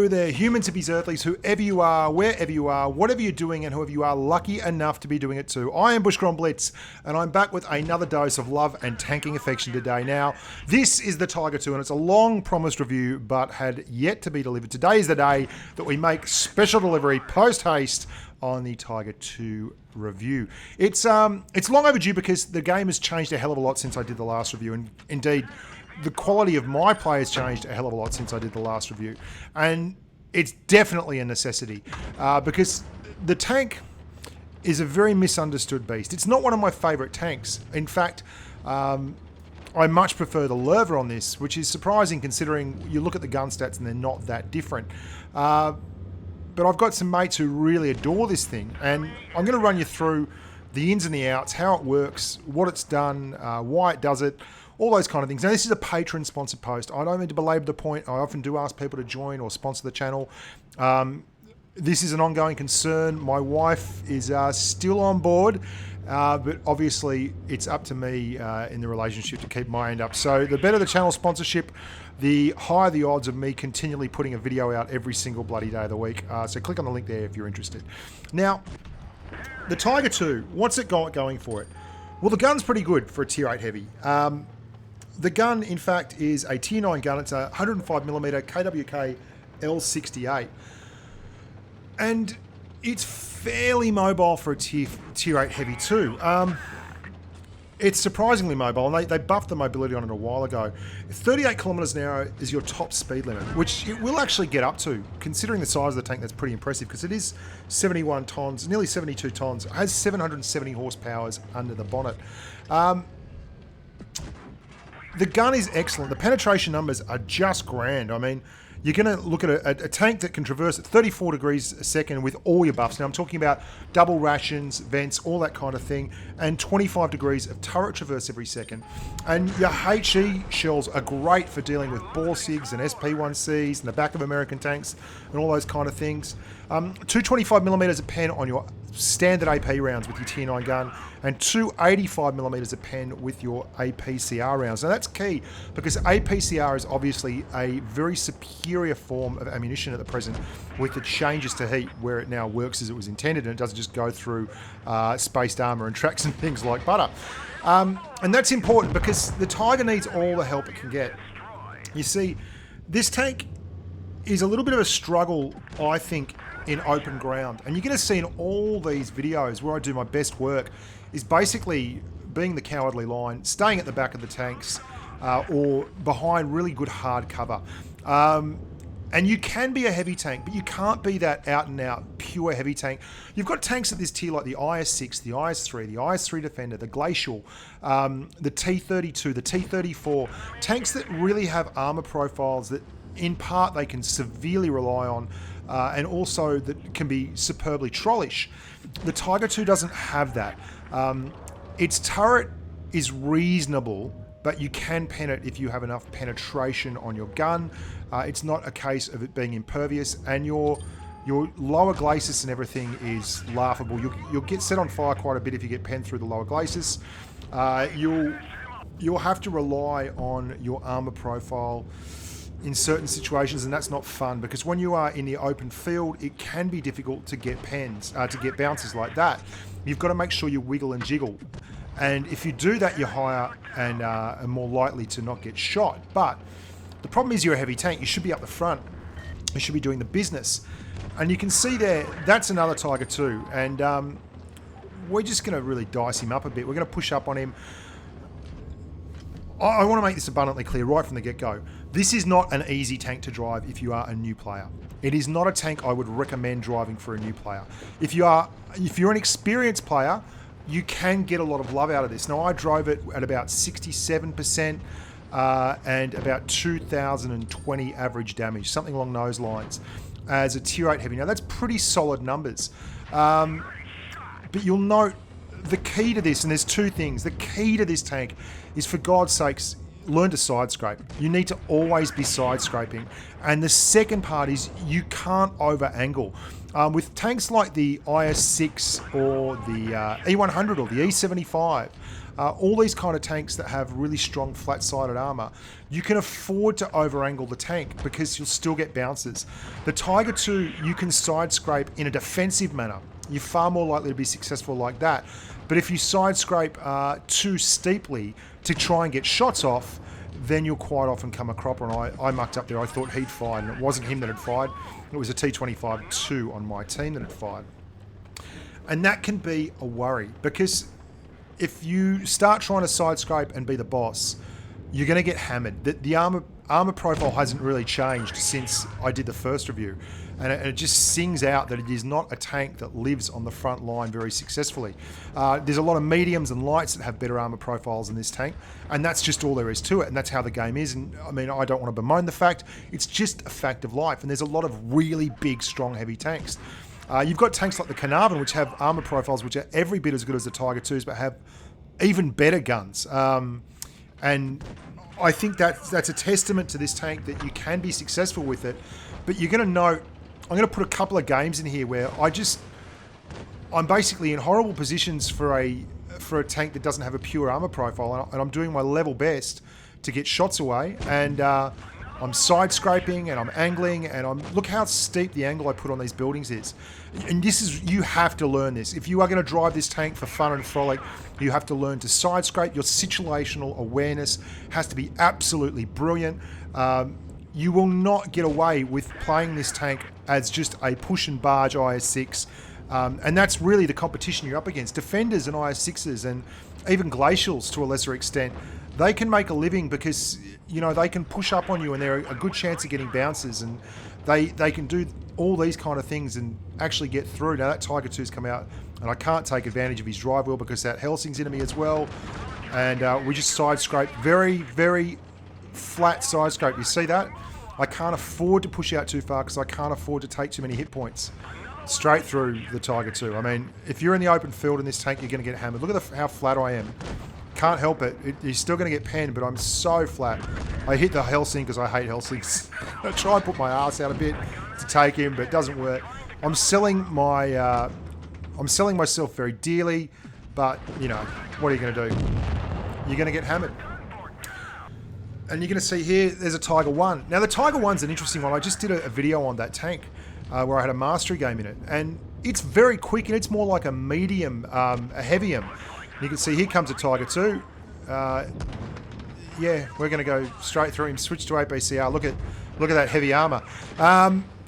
Hello there, humans, hippies, earthlies, whoever you are, wherever you are, whatever you're doing, and whoever you are lucky enough to be doing it too. I am Bushka on Blitz, and I'm back with another dose of love and tanking affection today. Now, this is the Tiger 2, and it's a long-promised review, but had yet to be delivered. Today is the day that we make special delivery post-haste on the Tiger 2 review. It's long overdue because the game has changed a hell of a lot since I did the last review, and indeed, the quality of my play has changed a hell of a lot since I did the last review. And it's definitely a necessity because the tank is a very misunderstood beast. It's not one of my favourite tanks. In fact, I much prefer the Lerva on this, which is surprising considering you look at the gun stats and they're not that different. But I've got some mates who really adore this thing, and I'm going to run you through the ins and the outs, how it works, what it's done, why it does it, all those kind of things. Now, this is a patron-sponsored post. I don't mean to belabor the point. I often do ask people to join or sponsor the channel. This is an ongoing concern. My wife is still on board, but obviously it's up to me in the relationship to keep my end up. So the better the channel sponsorship, the higher the odds of me continually putting a video out every single bloody day of the week. So click on the link there if you're interested. Now, the Tiger 2, what's it got going for it? Well, the gun's pretty good for a Tier 8 heavy. The gun, in fact, is a Tier 9 gun. It's a 105mm KWK L68. And it's fairly mobile for a Tier 8 heavy too. It's surprisingly mobile, and they buffed the mobility on it a while ago. 38 kilometers an hour is your top speed limit, which it will actually get up to. Considering the size of the tank, that's pretty impressive because it is 71 tons, nearly 72 tons. It has 770 horsepower under the bonnet. The gun is excellent. The penetration numbers are just grand. I mean, you're going to look at a tank that can traverse at 34 degrees a second with all your buffs. Now, I'm talking about double rations, vents, all that kind of thing, and 25 degrees of turret traverse every second. And your HE shells are great for dealing with ball SIGs and SP1Cs and the back of American tanks and all those kind of things. 225mm a pen on your standard AP rounds with your Tier 9 gun, and 285mm a pen with your APCR rounds. Now that's key because APCR is obviously a very superior form of ammunition at the present with the changes to heat where it now works as it was intended and it doesn't just go through spaced armour and tracks and things like butter. And that's important because the Tiger needs all the help it can get. You see, this tank is a little bit of a struggle, I think, in open ground. And you're going to see in all these videos where I do my best work is basically being the cowardly lion, staying at the back of the tanks or behind really good hard cover. And you can be a heavy tank, but you can't be that out and out pure heavy tank. You've got tanks at this tier like the IS-6, the IS-3, the IS-3 Defender, the Glacial, the T-32, the T-34, tanks that really have armor profiles that in part they can severely rely on and also that can be superbly trollish. The Tiger 2 doesn't have that. Its turret is reasonable, but you can pen it if you have enough penetration on your gun. It's not a case of it being impervious, and your lower glacis and everything is laughable. You'll get set on fire quite a bit if you get penned through the lower glacis. You'll have to rely on your armor profile in certain situations, and that's not fun because when you are in the open field, it can be difficult to get pens, to get bounces like that. You've got to make sure you wiggle and jiggle. And if you do that, you're higher and are more likely to not get shot. But the problem is you're a heavy tank. You should be up the front. You should be doing the business. And you can see there, that's another Tiger 2. And we're just going to really dice him up a bit. We're going to push up on him. I want to make this abundantly clear right from the get-go. This is not an easy tank to drive if you are a new player. It is not a tank I would recommend driving for a new player. If you're an experienced player, you can get a lot of love out of this. Now, I drove it at about 67% and about 2,020 average damage, something along those lines, as a Tier 8 heavy. Now, that's pretty solid numbers. But you'll note the key to this, and there's two things. The key to this tank is, for God's sakes, learn to side scrape. You need to always be side scraping. And the second part is you can't over angle. With tanks like the IS-6 or the E100 or the E75, all these kind of tanks that have really strong flat-sided armor, you can afford to over-angle the tank because you'll still get bounces. The Tiger II, you can side scrape in a defensive manner. You're far more likely to be successful like that. But if you side scrape too steeply to try and get shots off, then you'll quite often come a cropper. And I mucked up there. I thought he'd fired, and it wasn't him that had fired. It was a T25-2 on my team that had fired. And that can be a worry, because if you start trying to side scrape and be the boss, you're going to get hammered. The armor profile hasn't really changed since I did the first review. And it just sings out that it is not a tank that lives on the front line very successfully. There's a lot of mediums and lights that have better armor profiles than this tank, and that's just all there is to it, and that's how the game is. And I mean, I don't want to bemoan the fact, it's just a fact of life, and there's a lot of really big, strong, heavy tanks. You've got tanks like the Carnarvon, which have armor profiles which are every bit as good as the Tiger IIs, but have even better guns. And I think that's a testament to this tank, that you can be successful with it. But you're going to note, I'm going to put a couple of games in here where I'm basically in horrible positions for a tank that doesn't have a pure armor profile, and I'm doing my level best to get shots away, and I'm side scraping and I'm angling, and look how steep the angle I put on these buildings is. And you have to learn this. If you are going to drive this tank for fun and frolic, you have to learn to side scrape. Your situational awareness has to be absolutely brilliant. You will not get away with playing this tank as just a push and barge IS-6. And that's really the competition you're up against. Defenders and IS-6s, and even Glacials to a lesser extent, they can make a living because, you know, they can push up on you and they're a good chance of getting bounces, and they can do all these kind of things and actually get through. Now that Tiger II's come out, and I can't take advantage of his drive wheel because that Helsing's into me as well. And we just side scrape, very, very flat side scrape. You see that? I can't afford to push out too far because I can't afford to take too many hit points. Straight through the Tiger II. I mean, if you're in the open field in this tank, you're going to get hammered. Look at how flat I am. Can't help it. You're still going to get penned, but I'm so flat. I hit the Helsing because I hate Helsings. I try and put my ass out a bit to take him, but it doesn't work. I'm selling myself very dearly, but, you know, what are you going to do? You're going to get hammered. And you're going to see here, there's a Tiger I. Now, the Tiger I's an interesting one. I just did a video on that tank where I had a mastery game in it. And it's very quick, and it's more like a medium, a heavium. You can see here comes a Tiger II. Yeah, we're going to go straight through him. Switch to APCR. Look at that heavy armor.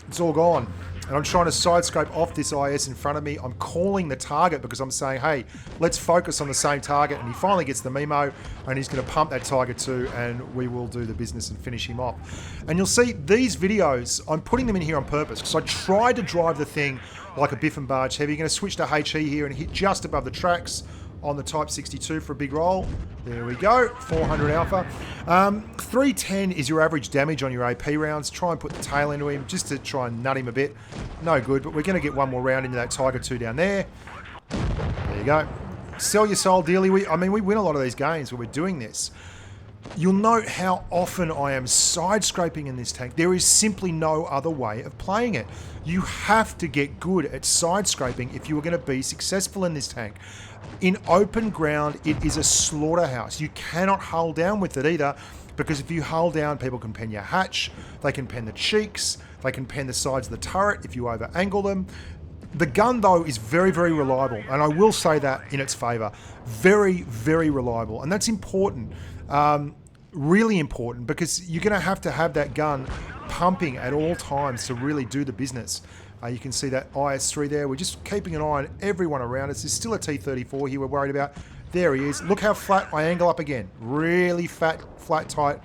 It's all gone. And I'm trying to side scope off this IS in front of me. I'm calling the target because I'm saying, hey, let's focus on the same target. And he finally gets the memo, and he's going to pump that Tiger II, and we will do the business and finish him off. And you'll see these videos, I'm putting them in here on purpose because I tried to drive the thing like a biff and barge heavy. You're going to switch to HE here and hit just above the tracks on the Type 62 for a big roll. There we go, 400 alpha. 310 is your average damage on your AP rounds. Try and put the tail into him just to try and nut him a bit. No good, but we're going to get one more round into that Tiger II down there. There you go. Sell your soul dearly. We win a lot of these games where we're doing this. You'll note how often I am side scraping in this tank. There is simply no other way of playing it. You have to get good at side scraping if you are going to be successful in this tank. In open ground, it is a slaughterhouse. You cannot hull down with it either, because if you hull down, people can pen your hatch, they can pen the cheeks, they can pen the sides of the turret if you over angle them. The gun, though, is very, very reliable, and I will say that in its favour. Very, very reliable, and that's important. Really important, because you're going to have that gun pumping at all times to really do the business. You can see that IS-3 there. We're just keeping an eye on everyone around us. There's still a T-34 here we're worried about. There he is. Look how flat I angle up again. Really flat, tight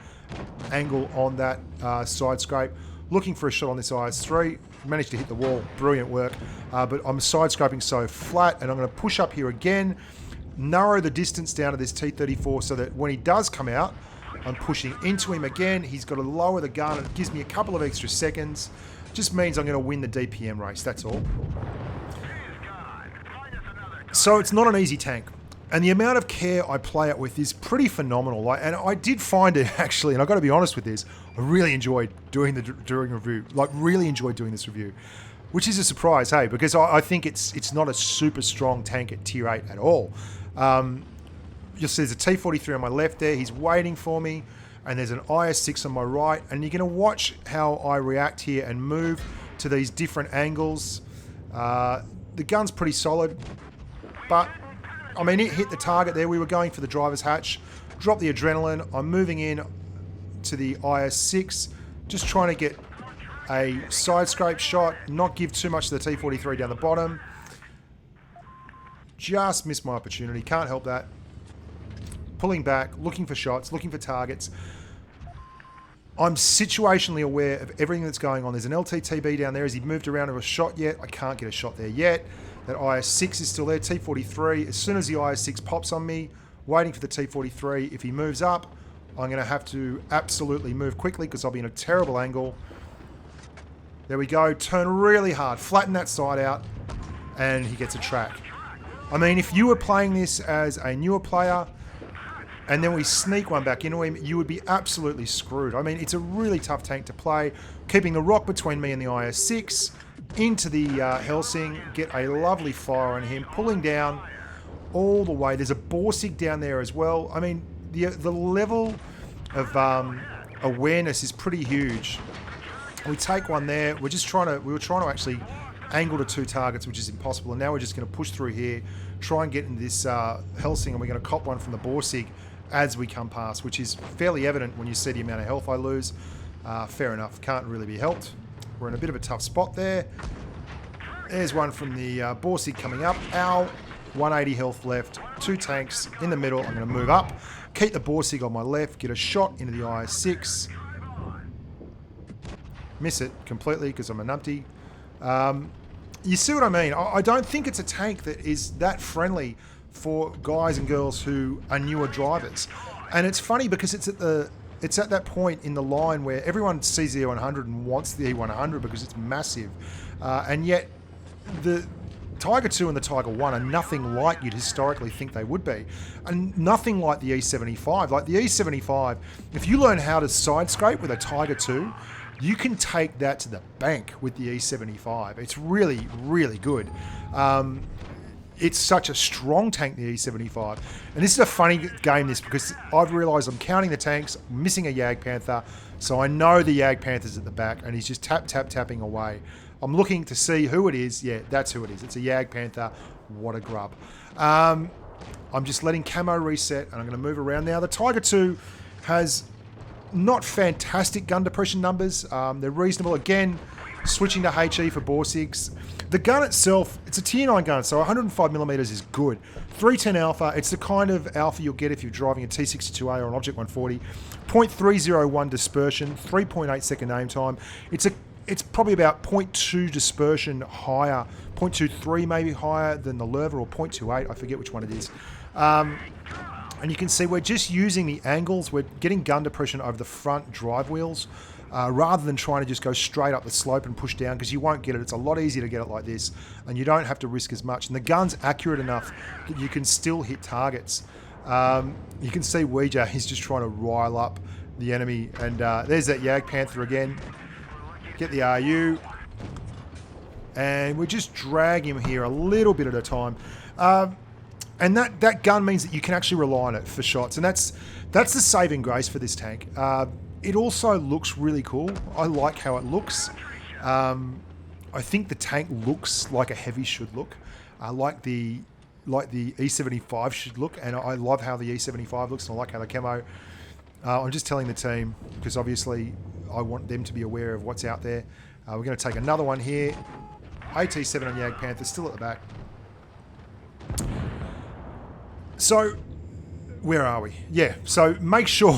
angle on that side scrape. Looking for a shot on this IS-3. Managed to hit the wall. Brilliant work. But I'm side scraping so flat, and I'm going to push up here again. Narrow the distance down to this T-34 so that when he does come out, I'm pushing into him again. He's got to lower the gun, and it gives me a couple of extra seconds. Just means I'm going to win the DPM race, that's all. So it's not an easy tank. And the amount of care I play it with is pretty phenomenal. And I did find it, actually, and I've got to be honest with this, I really enjoyed doing the review. Really enjoyed doing this review. Which is a surprise, hey, because I think it's not a super strong tank at tier 8 at all. you'll see there's a T-43 on my left there. He's waiting for me. And there's an IS-6 on my right. And you're going to watch how I react here and move to these different angles. The gun's pretty solid. But, I mean, it hit the target there. We were going for the driver's hatch. Drop the adrenaline. I'm moving in to the IS-6. Just trying to get a side scrape shot. Not give too much to the T-43 down the bottom. Just missed my opportunity. Can't help that. Pulling back, looking for shots, looking for targets. I'm situationally aware of everything that's going on. There's an LTTB down there. Has he moved around to a shot yet? I can't get a shot there yet. That IS-6 is still there. T-43. As soon as the IS-6 pops on me, waiting for the T-43. If he moves up, I'm going to have to absolutely move quickly because I'll be in a terrible angle. There we go. Turn really hard. Flatten that side out. And he gets a track. I mean, if you were playing this as a newer player, and then we sneak one back into him, you would be absolutely screwed. I mean, it's a really tough tank to play. Keeping the rock between me and the IS-6, into the Helsing, get a lovely fire on him, pulling down all the way. There's a Borsig down there as well. I mean, the level of awareness is pretty huge. We take one there. We were trying to actually angle to two targets, which is impossible. And now we're just going to push through here, try and get into this Helsing, and we're going to cop one from the Borsig as we come past, which is fairly evident when you see the amount of health I lose. Fair enough, can't really be helped. We're in a bit of a tough spot there. There's one from the Borsig coming up. Ow, 180 health left, two tanks in the middle. I'm going to move up, keep the Borsig on my left, get a shot into the IS-6. Miss it completely because I'm a numpty. You see what I mean? I don't think it's a tank that is that friendly for guys and girls who are newer drivers. And it's funny because it's at that point in the line where everyone sees the E100 and wants the E100 because it's massive. And yet the Tiger 2 and the Tiger 1 are nothing like you'd historically think they would be. And nothing like the E75. Like the E75, if you learn how to side scrape with a Tiger 2, you can take that to the bank with the E75. It's really, really good. It's such a strong tank, the E75. And this is a funny game, this, because I've realised I'm counting the tanks, missing a Jagdpanther, so I know the Jagdpanther's at the back, and he's just tapping away. I'm looking to see who it is. Yeah, that's who it is. It's a Jagdpanther. What a grub. I'm just letting camo reset, and I'm going to move around now. The Tiger 2 has not fantastic gun depression numbers. They're reasonable. Again, switching to HE for Borsigs. The gun itself, it's a tier 9 gun, so 105mm is good. 310 alpha, it's the kind of alpha you'll get if you're driving a T62A or an Object 140. 0.301 dispersion, 3.8 second aim time. It's probably about 0.2 dispersion higher, 0.23 maybe higher than the Lerva, or 0.28, I forget which one it is. And you can see we're just using the angles. We're getting gun depression over the front drive wheels rather than trying to just go straight up the slope and push down, because you won't get it. It's a lot easier to get it like this, and you don't have to risk as much. And the gun's accurate enough that you can still hit targets. You can see Ouija, he's just trying to rile up the enemy. And there's that Jagdpanther again. Get the RU. And we just drag him here a little bit at a time. And that gun means that you can actually rely on it for shots. And that's the saving grace for this tank. It also looks really cool. I like how it looks. I think the tank looks like a heavy should look. Like the E75 should look. And I love how the E75 looks, and I like how the camo. I'm just telling the team, because obviously I want them to be aware of what's out there. We're going to take another one here. AT7 on Jagdpanther, still at the back. So, where are we? Yeah, so make sure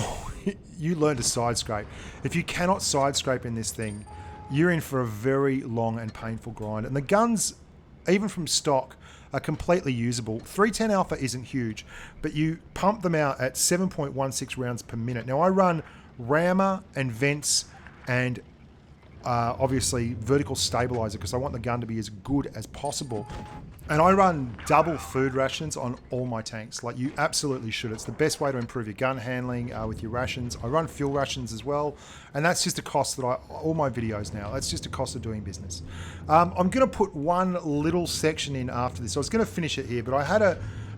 you learn to side scrape. If you cannot side scrape in this thing, you're in for a very long and painful grind. And the guns, even from stock, are completely usable. 310 alpha isn't huge, but you pump them out at 7.16 rounds per minute. Now, I run rammer and vents and obviously vertical stabilizer, because I want the gun to be as good as possible. And I run double food rations on all my tanks. Like, you absolutely should. It's the best way to improve your gun handling with your rations. I run fuel rations as well. And that's just a cost that all my videos now, that's just a cost of doing business. I'm going to put one little section in after this. I was going to finish it here, but I had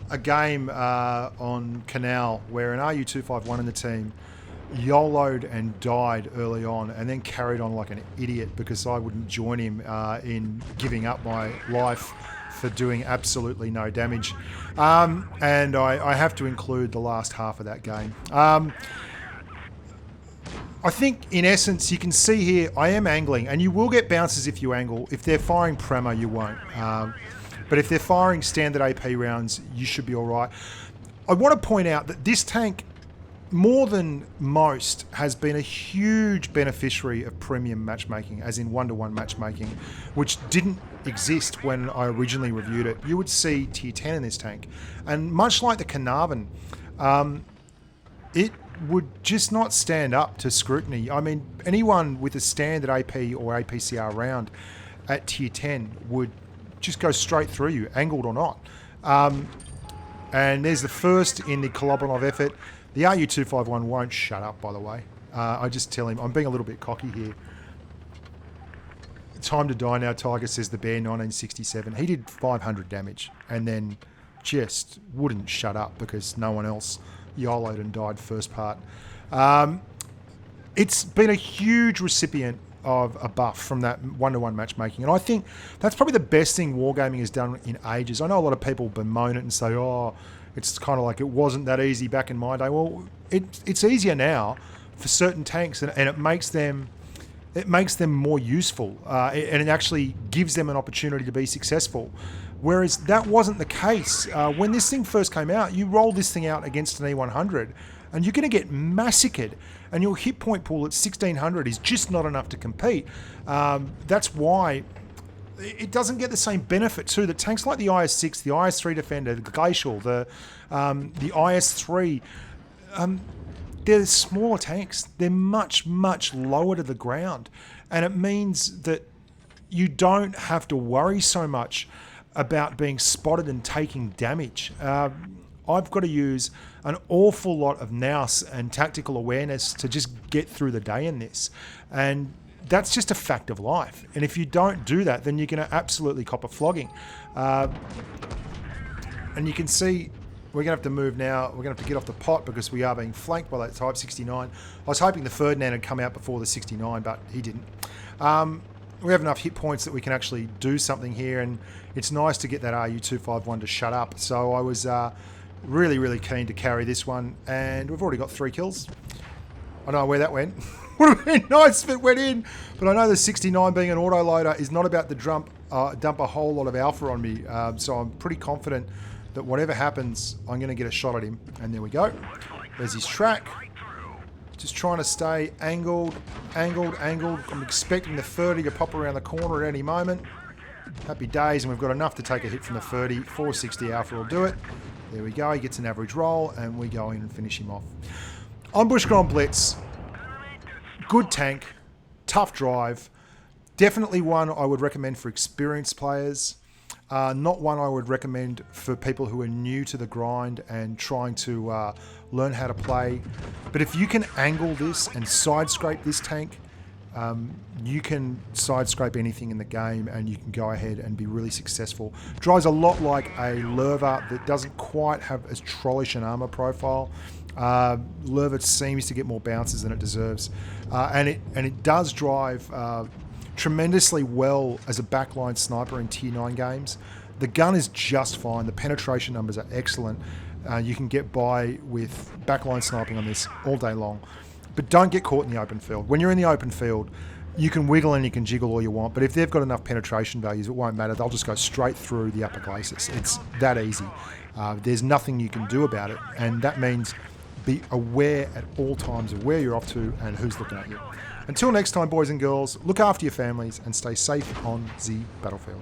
a game on Canal where an RU251 in the team YOLO'd and died early on and then carried on like an idiot because I wouldn't join him in giving up my life for doing absolutely no damage. And I have to include the last half of that game. I think, in essence, you can see here, I am angling, and you will get bounces if you angle. If they're firing Premo, you won't. But if they're firing standard AP rounds, you should be all right. I want to point out that this tank, more than most, has been a huge beneficiary of premium matchmaking, as in one-to-one matchmaking, which didn't exist when I originally reviewed it. You would see tier 10 in this tank. And much like the Carnarvon, it would just not stand up to scrutiny. I mean, anyone with a standard AP or APCR round at tier 10 would just go straight through you, angled or not. And there's the first in the Kolobanov effort. The RU251 won't shut up, by the way. I just tell him, I'm being a little bit cocky here. Time to die now, Tiger, says the Bear 1967. He did 500 damage and then just wouldn't shut up because no one else YOLO'd and died first part. It's been a huge recipient of a buff from that one-to-one matchmaking. And I think that's probably the best thing Wargaming has done in ages. I know a lot of people bemoan it and say, oh, it's kind of like it wasn't that easy back in my day. Well, it's easier now for certain tanks, and it makes them more useful, and it actually gives them an opportunity to be successful. Whereas that wasn't the case. When this thing first came out, you roll this thing out against an E100 and you're going to get massacred, and your hit point pool at 1600 is just not enough to compete. That's why it doesn't get the same benefit too. The tanks like the IS-6, the IS-3 Defender, the Glacial, the IS-3, they're smaller tanks. They're much, much lower to the ground. And it means that you don't have to worry so much about being spotted and taking damage. I've got to use an awful lot of nous and tactical awareness to just get through the day in this. And that's just a fact of life. And if you don't do that, then you're going to absolutely cop a flogging. And you can see we're going to have to move now. We're going to have to get off the pot because we are being flanked by that Type 69. I was hoping the Ferdinand had come out before the 69, but he didn't. We have enough hit points that we can actually do something here, and it's nice to get that RU251 to shut up. So I was really, really keen to carry this one, and we've already got 3 kills. I don't know where that went. Would have been nice if it went in, but I know the 69 being an autoloader is not about to dump a whole lot of alpha on me, so I'm pretty confident that whatever happens, I'm going to get a shot at him. And there we go. There's his track. Just trying to stay angled. I'm expecting the 30 to pop around the corner at any moment. Happy days, and we've got enough to take a hit from the 30. 460 alpha will do it. There we go. He gets an average roll, and we go in and finish him off. On Bushka on Blitz, good tank, tough drive. Definitely one I would recommend for experienced players. Not one I would recommend for people who are new to the grind and trying to learn how to play. But if you can angle this and side scrape this tank, you can side scrape anything in the game and you can go ahead and be really successful. Drives a lot like a Lerva that doesn't quite have as trollish an armor profile. Lerva seems to get more bounces than it deserves. And it does drive tremendously well as a backline sniper in tier 9 games. The gun is just fine. The penetration numbers are excellent. You can get by with backline sniping on this all day long. But don't get caught in the open field. When you're in the open field, you can wiggle and you can jiggle all you want, but if they've got enough penetration values, it won't matter. They'll just go straight through the upper glacis. It's that easy. There's nothing you can do about it, and that means be aware at all times of where you're off to and who's looking at you. Until next time, boys and girls, look after your families and stay safe on the battlefield.